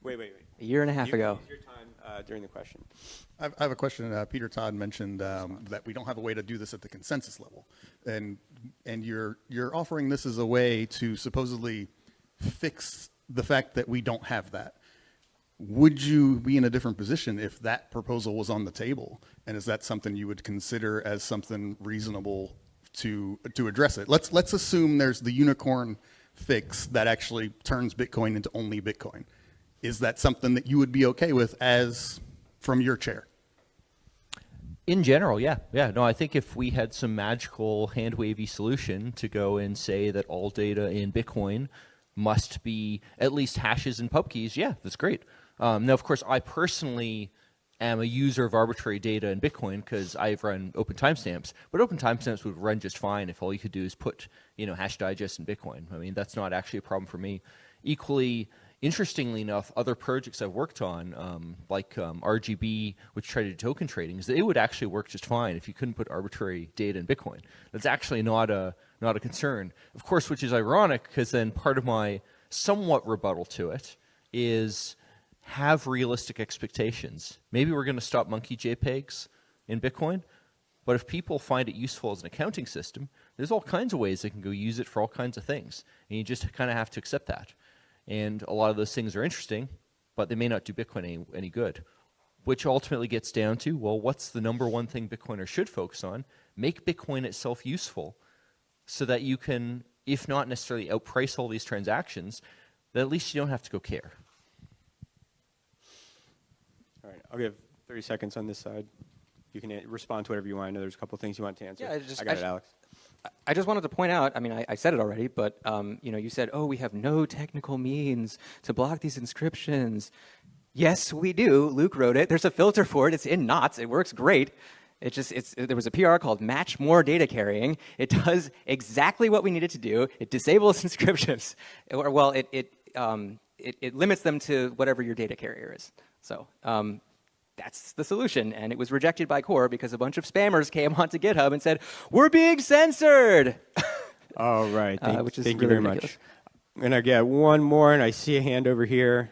S3: Wait.
S2: a year and a half ago.
S3: Use your time during the question.
S7: I have a question. Peter Todd mentioned that we don't have a way to do this at the consensus level, and you're offering this as a way to supposedly fix the fact that we don't have that. Would you be in a different position if that proposal was on the table? And is that something you would consider as something reasonable to address it? Let's assume there's the unicorn fix that actually turns Bitcoin into only Bitcoin. Is that something that you would be okay with as from your chair?
S1: In general, yeah. No, I think if we had some magical hand-wavy solution to go and say that all data in Bitcoin must be at least hashes and pub keys, yeah, that's great. Now, of course, I personally am a user of arbitrary data in Bitcoin because I've run open timestamps, but open timestamps would run just fine if all you could do is put, hash digest in Bitcoin. I mean, that's not actually a problem for me. Equally, interestingly enough, other projects I've worked on, like RGB, which try to do token trading, is that it would actually work just fine if you couldn't put arbitrary data in Bitcoin. That's actually not a concern, of course, which is ironic because then part of my somewhat rebuttal to it is have realistic expectations. Maybe we're going to stop monkey JPEGs in Bitcoin, but if people find it useful as an accounting system, there's all kinds of ways they can go use it for all kinds of things, and you just kind of have to accept that. And a lot of those things are interesting, but they may not do Bitcoin any good, which ultimately gets down to, well, what's the number one thing Bitcoiners should focus on? Make Bitcoin itself useful so that you can, if not necessarily outprice all these transactions, then at least you don't have to go care.
S3: All right, I'll give 30 seconds on this side. You can respond to whatever you want. I know there's a couple things you want to answer.
S2: Yeah,
S3: I got it, Alex.
S2: I just wanted to point out, I mean, I said it already, but you said, oh, we have no technical means to block these inscriptions. Yes, we do. Luke wrote it. There's a filter for it. It's in knots. It works great. There was a PR called Match More Data Carrying. It does exactly what we needed to do. It disables inscriptions. It limits them to whatever your data carrier is. So that's the solution. And it was rejected by Core because a bunch of spammers came onto GitHub and said, we're being censored.
S3: All right.
S2: Which is
S3: thank
S2: really
S3: you very
S2: ridiculous.
S3: much. I'm going to get one more, and I see a hand over here.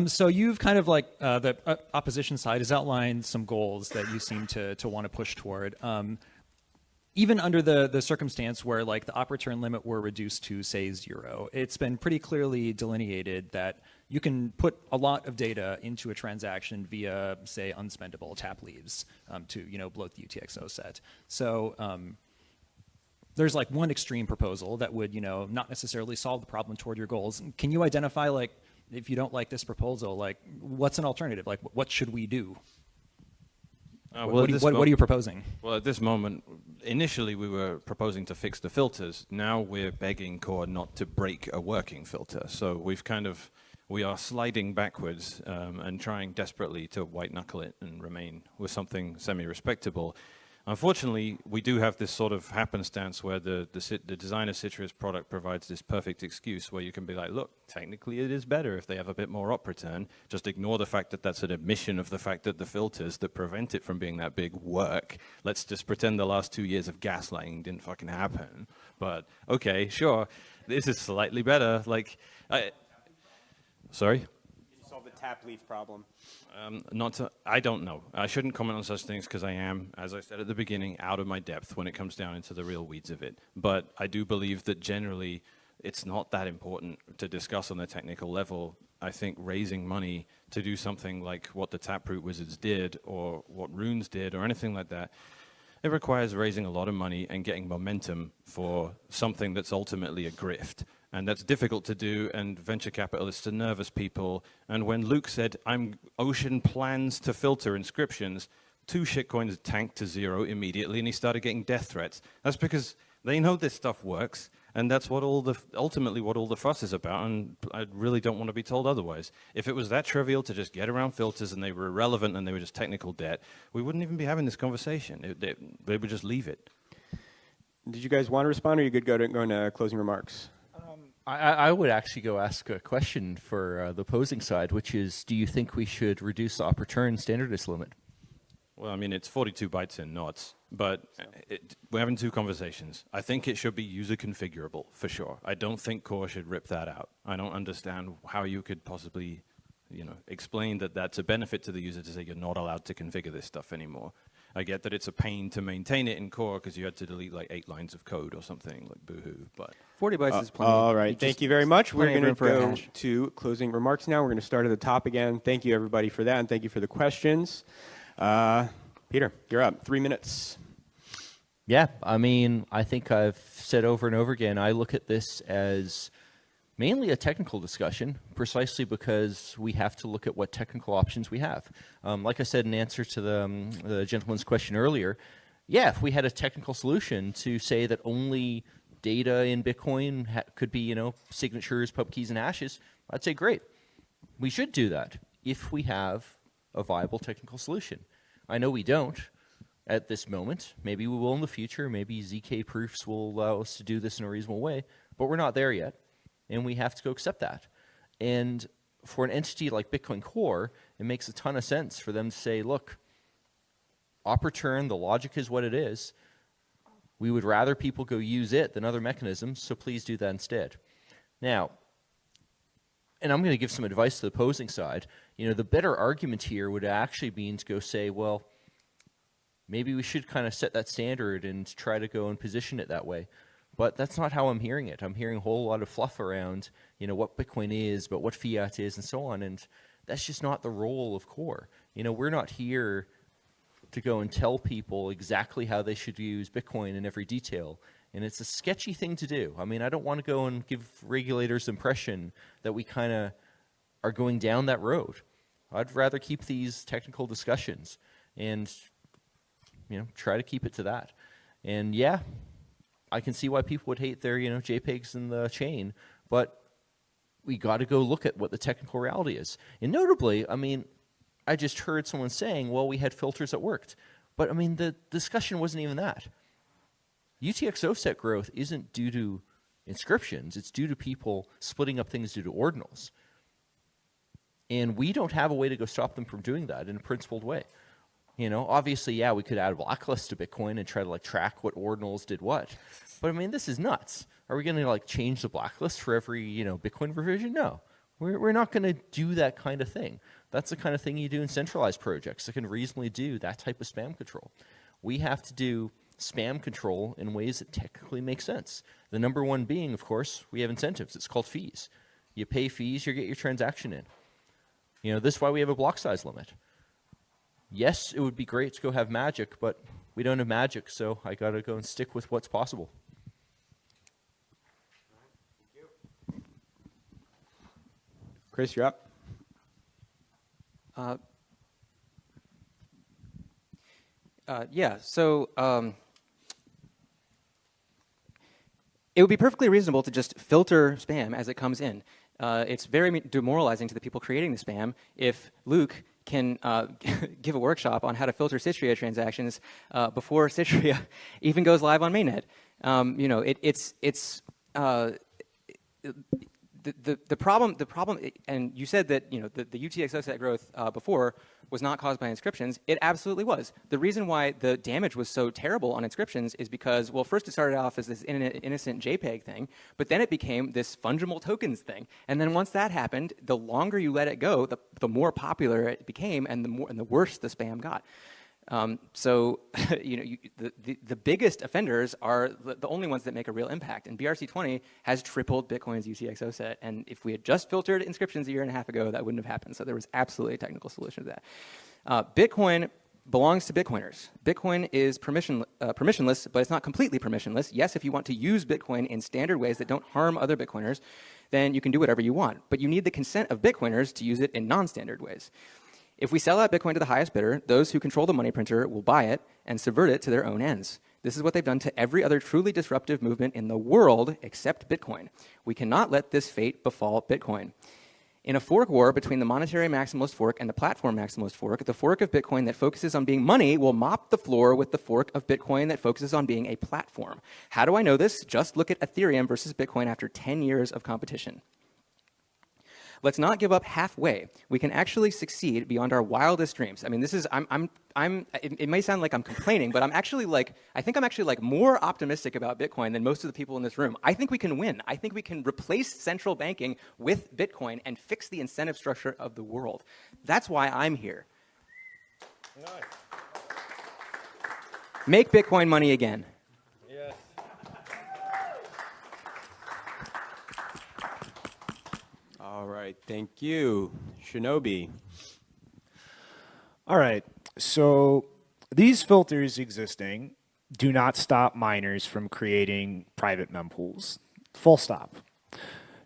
S8: So you've kind of like the opposition side has outlined some goals that you seem to want to push toward. Even under the circumstance where like the op return limit were reduced to say 0, it's been pretty clearly delineated that you can put a lot of data into a transaction via say unspendable tap leaves to bloat the UTXO set. So there's like one extreme proposal that would not necessarily solve the problem toward your goals. Can you identify like if you don't like this proposal, like, what's an alternative? Like, what should we do? What are you proposing?
S5: Well, at this moment, initially we were proposing to fix the filters. Now we're begging Core not to break a working filter. So we are sliding backwards and trying desperately to white knuckle it and remain with something semi-respectable. Unfortunately, we do have this sort of happenstance where the designer Citrus product provides this perfect excuse where you can be like, look, technically it is better if they have a bit more op return. Just ignore the fact that that's an admission of the fact that the filters that prevent it from being that big work. Let's just pretend the last 2 years of gaslighting didn't fucking happen. But okay, sure, this is slightly better. Like, sorry?
S3: Solve the tap leaf problem.
S5: I don't know. I shouldn't comment on such things because I am, as I said at the beginning, out of my depth when it comes down into the real weeds of it. But I do believe that generally it's not that important to discuss on the technical level. I think raising money to do something like what the Taproot Wizards did or what Runes did or anything like that, it requires raising a lot of money and getting momentum for something that's ultimately a grift. And that's difficult to do, and venture capitalists are nervous people. And when Luke said, Ocean plans to filter inscriptions, 2 shitcoins tanked to 0 immediately, and he started getting death threats. That's because they know this stuff works, and that's what ultimately what all the fuss is about, and I really don't want to be told otherwise. If it was that trivial to just get around filters and they were irrelevant and they were just technical debt, we wouldn't even be having this conversation. They would just leave it.
S3: Did you guys want to respond, or are you good going to closing remarks?
S1: I would actually go ask a question for the opposing side, which is, do you think we should reduce the op return standardist limit?
S5: Well, I mean, it's 42 bytes in knots, but we're having 2 conversations. I think it should be user configurable, for sure. I don't think Core should rip that out. I don't understand how you could possibly, explain that that's a benefit to the user to say you're not allowed to configure this stuff anymore. I get that it's a pain to maintain it in Core because you had to delete like 8 lines of code or something, like boohoo, but
S2: 40 bytes is plenty.
S3: All right, thank you very much. We're
S2: plenty of
S3: going
S2: room
S3: to
S2: for a
S3: go
S2: hash.
S3: to closing remarks now. We're going to start at the top again. Thank you, everybody, for that, and thank you for the questions. Peter, you're up. 3 minutes.
S1: Yeah, I mean, I think I've said over and over again, I look at this as mainly a technical discussion, precisely because we have to look at what technical options we have. Like I said in answer to the gentleman's question earlier, yeah, if we had a technical solution to say that only data in Bitcoin could be, signatures, pub keys, and hashes, I'd say great. We should do that if we have a viable technical solution. I know we don't at this moment. Maybe we will in the future. Maybe ZK proofs will allow us to do this in a reasonable way, but we're not there yet. And we have to go accept that. And for an entity like Bitcoin Core, it makes a ton of sense for them to say, look, op return, the logic is what it is. We would rather people go use it than other mechanisms, so please do that instead. Now, and I'm going to give some advice to the opposing side. The better argument here would actually be to go say, well, maybe we should kind of set that standard and try to go and position it that way. But that's not how I'm hearing it. I'm hearing a whole lot of fluff around, what Bitcoin is, but what fiat is, and so on. And that's just not the role of Core. We're not here to go and tell people exactly how they should use Bitcoin in every detail. And it's a sketchy thing to do. I mean, I don't want to go and give regulators the impression that we kind of are going down that road. I'd rather keep these technical discussions and, try to keep it to that. And yeah, I can see why people would hate their, JPEGs in the chain, but we got to go look at what the technical reality is. And notably, I mean, I just heard someone saying, well, we had filters that worked. But I mean, the discussion wasn't even that. UTXO set growth isn't due to inscriptions. It's due to people splitting up things due to ordinals. And we don't have a way to go stop them from doing that in a principled way. Obviously, yeah, we could add a blacklist to Bitcoin and try to track what ordinals did what. But I mean, this is nuts. Are we going to change the blacklist for every, Bitcoin revision? No. We're not going to do that kind of thing. That's the kind of thing you do in centralized projects that can reasonably do that type of spam control. We have to do spam control in ways that technically make sense. The number one being, of course, we have incentives. It's called fees. You pay fees, you get your transaction in. This is why we have a block size limit. Yes, it would be great to go have magic, but we don't have magic, so I got to go and stick with what's possible.
S3: Chris, you're up.
S2: Yeah, so it would be perfectly reasonable to just filter spam as it comes in. It's very demoralizing to the people creating the spam if Luke can give a workshop on how to filter Citria transactions before Citria even goes live on mainnet. You know, the problem, and you said that the UTXO set growth before was not caused by inscriptions. It absolutely was. The reason why the damage was so terrible on inscriptions is because, well, first it started off as this innocent JPEG thing, but then it became this fungible tokens thing. And then once that happened, the longer you let it go, the more popular it became, and the worse the spam got. So, the biggest offenders are the only ones that make a real impact. And BRC20 has tripled Bitcoin's UTXO set. And if we had just filtered inscriptions a year and a half ago, that wouldn't have happened. So there was absolutely a technical solution to that. Bitcoin belongs to Bitcoiners. Bitcoin is permissionless, but it's not completely permissionless. Yes, if you want to use Bitcoin in standard ways that don't harm other Bitcoiners, then you can do whatever you want. But you need the consent of Bitcoiners to use it in non-standard ways. If we sell out Bitcoin to the highest bidder, those who control the money printer will buy it and subvert it to their own ends. This is what they've done to every other truly disruptive movement in the world except Bitcoin. We cannot let this fate befall Bitcoin. In a fork war between the monetary maximalist fork and the platform maximalist fork, the fork of Bitcoin that focuses on being money will mop the floor with the fork of Bitcoin that focuses on being a platform. How do I know this? Just look at Ethereum versus Bitcoin after 10 years of competition. Let's not give up halfway. We can actually succeed beyond our wildest dreams. I mean, this is, it may sound like I'm complaining, but I think I'm actually more optimistic about Bitcoin than most of the people in this room. I think we can win. I think we can replace central banking with Bitcoin and fix the incentive structure of the world. That's why I'm here. Nice. Make Bitcoin money again.
S3: All right, thank you. Shinobi.
S4: All right, so these filters existing do not stop miners from creating private mempools. Full stop.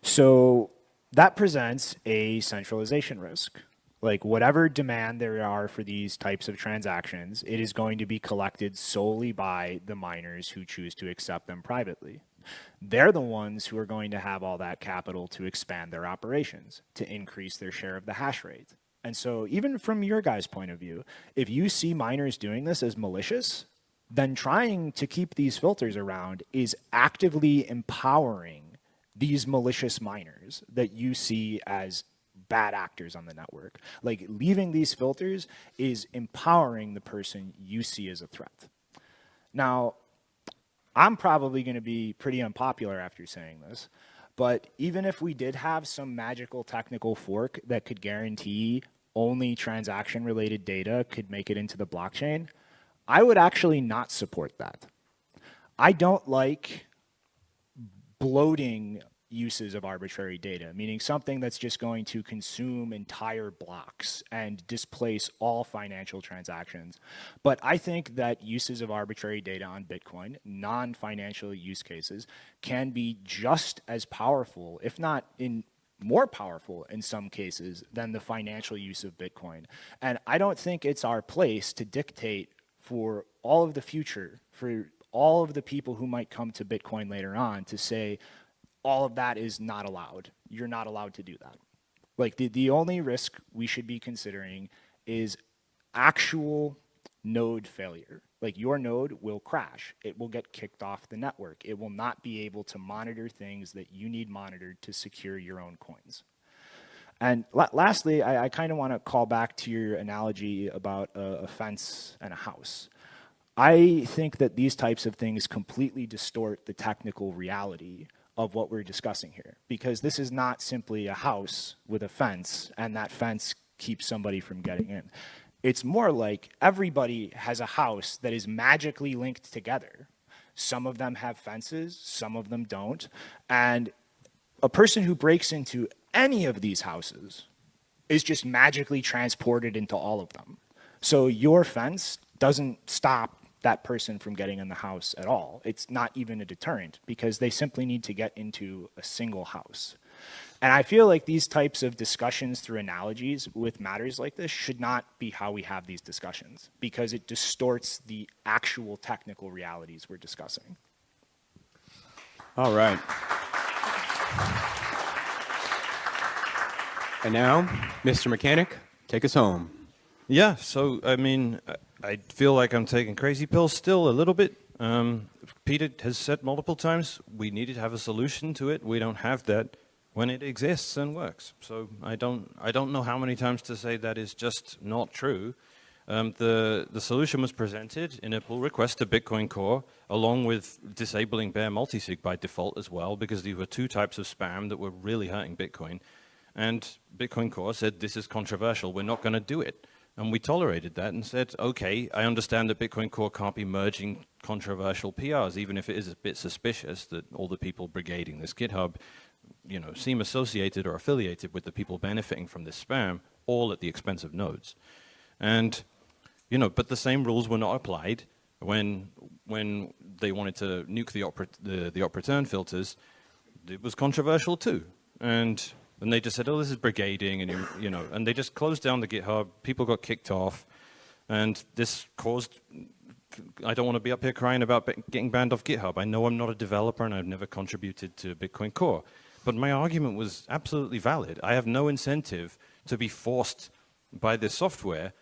S4: So that presents a centralization risk. Like whatever demand there are for these types of transactions, it is going to be collected solely by the miners who choose to accept them privately. They're the ones who are going to have all that capital to expand their operations, to increase their share of the hash rate. And so even from your guys' point of view, if you see miners doing this as malicious, then trying to keep these filters around is actively empowering these malicious miners that you see as bad actors on the network. Like leaving these filters is empowering the person you see as a threat. Now, I'm probably going to be pretty unpopular after saying this, but even if we did have some magical technical fork that could guarantee only transaction-related data could make it into the blockchain, I would actually not support that. I don't like bloating uses of arbitrary data, meaning something that's just going to consume entire blocks and displace all financial transactions. But I think that uses of arbitrary data on Bitcoin, non-financial use cases, can be just as powerful, if not more powerful in some cases, than the financial use of Bitcoin. And I don't think it's our place to dictate for all of the future, for all of the people who might come to Bitcoin later on, to say, all of that is not allowed. You're not allowed to do that. Like the only risk we should be considering is actual node failure. Like your node will crash. It will get kicked off the network. It will not be able to monitor things that you need monitored to secure your own coins. And lastly, I kind of want to call back to your analogy about a fence and a house. I think that these types of things completely distort the technical reality of what we're discussing here, because this is not simply a house with a fence and that fence keeps somebody from getting in. It's more like everybody has a house that is magically linked together. Some of them have fences, some of them don't. And a person who breaks into any of these houses is just magically transported into all of them. So your fence doesn't stop that person from getting in the house at all. It's not even a deterrent because they simply need to get into a single house. And I feel like these types of discussions through analogies with matters like this should not be how we have these discussions, because it distorts the actual technical realities we're discussing.
S3: All right. And now, Mr. Mechanic, take us home.
S5: Yeah, so, I mean, I feel like I'm taking crazy pills still a little bit. Peter has said multiple times we needed to have a solution to it. We don't have that when it exists and works. So I don't know how many times to say that is just not true. The solution was presented in a pull request to Bitcoin Core, along with disabling bare multisig by default as well, because these were two types of spam that were really hurting Bitcoin. And Bitcoin Core said, this is controversial, we're not going to do it. And we tolerated that and said, okay, I understand that Bitcoin Core can't be merging controversial PRs, even if it is a bit suspicious that all the people brigading this GitHub, seem associated or affiliated with the people benefiting from this spam, all at the expense of nodes. And, but the same rules were not applied when they wanted to nuke the op return filters. It was controversial too. And they just said, oh, this is brigading, and and they just closed down the GitHub. People got kicked off, and this caused. I don't want to be up here crying about getting banned off GitHub. I know I'm not a developer, and I've never contributed to Bitcoin Core, but my argument was absolutely valid. I have no incentive to be forced by this software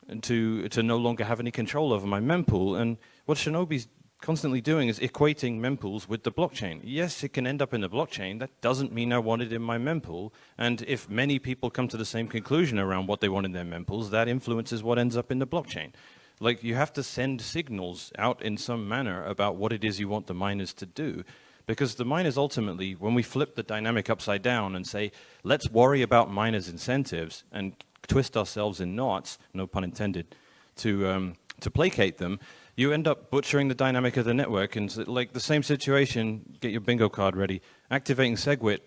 S5: and to no longer have any control over my mempool. And what Shinobi's constantly doing is equating mempools with the blockchain. Yes, it can end up in the blockchain. That doesn't mean I want it in my mempool. And if many people come to the same conclusion around what they want in their mempools, that influences what ends up in the blockchain. Like, you have to send signals out in some manner about what it is you want the miners to do. Because the miners ultimately, when we flip the dynamic upside down and say, let's worry about miners' incentives and twist ourselves in knots, no pun intended, to placate them, you end up butchering the dynamic of the network. And like the same situation, get your bingo card ready, activating SegWit,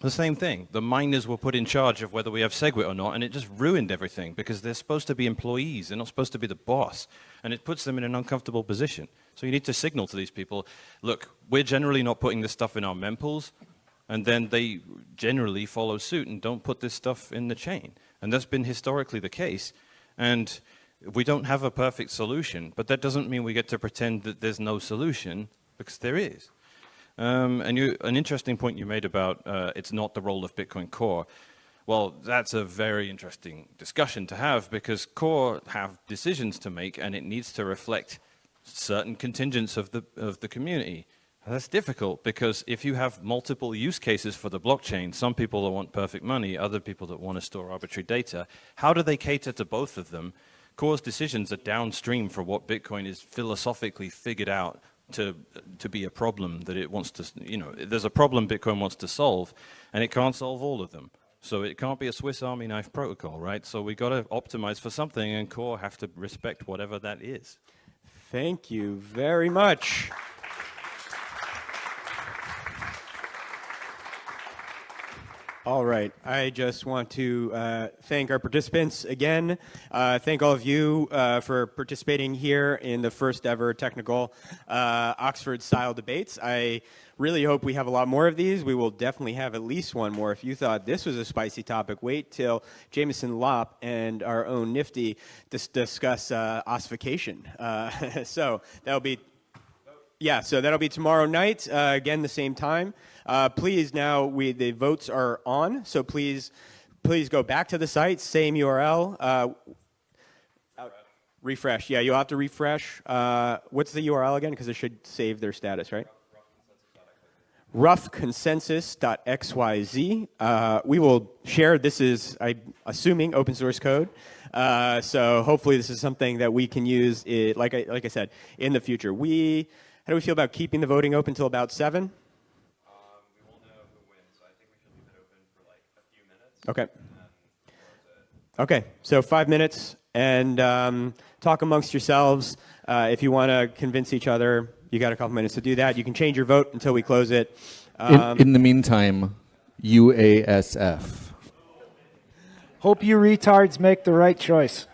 S5: the same thing. The miners were put in charge of whether we have SegWit or not, and it just ruined everything because they're supposed to be employees. They're not supposed to be the boss. And it puts them in an uncomfortable position. So you need to signal to these people, look, we're generally not putting this stuff in our mempools, and then they generally follow suit and don't put this stuff in the chain. And that's been historically the case. And we don't have a perfect solution, but that doesn't mean we get to pretend that there's no solution, because there is. And an interesting point you made about it's not the role of Bitcoin Core. Well, that's a very interesting discussion to have, because Core have decisions to make, and it needs to reflect certain contingents of the community. That's difficult, because if you have multiple use cases for the blockchain, some people that want perfect money, other people that want to store arbitrary data, how do they cater to both of them? Core's decisions are downstream for what Bitcoin is philosophically figured out to be a problem that it wants to, there's a problem Bitcoin wants to solve, and it can't solve all of them. So it can't be a Swiss Army knife protocol, right? So we got to optimize for something, and Core have to respect whatever that is.
S3: Thank you very much. All right. I just want to thank our participants again. Thank all of you for participating here in the first ever technical Oxford-style debates. I really hope we have a lot more of these. We will definitely have at least one more. If you thought this was a spicy topic, wait till Jameson Lopp and our own Nifty discuss ossification. So that'll be... Yeah, so that'll be tomorrow night, again, the same time. Please, now the votes are on, so please go back to the site, same URL. Refresh. Yeah, you'll have to refresh. What's the URL again? Because it should save their status, right? roughconsensus.xyz. We will share. This is, I'm assuming, open source code. So hopefully this is something that we can use, like I said, in the future. How do we feel about keeping the voting open until about 7?
S6: We won't know who wins, so I think we should leave it open for like a few minutes.
S3: Okay. Okay, so 5 minutes, and talk amongst yourselves. If you want to convince each other, you got a couple minutes to do that. You can change your vote until we close it.
S9: In the meantime, UASF.
S4: Hope you retards make the right choice.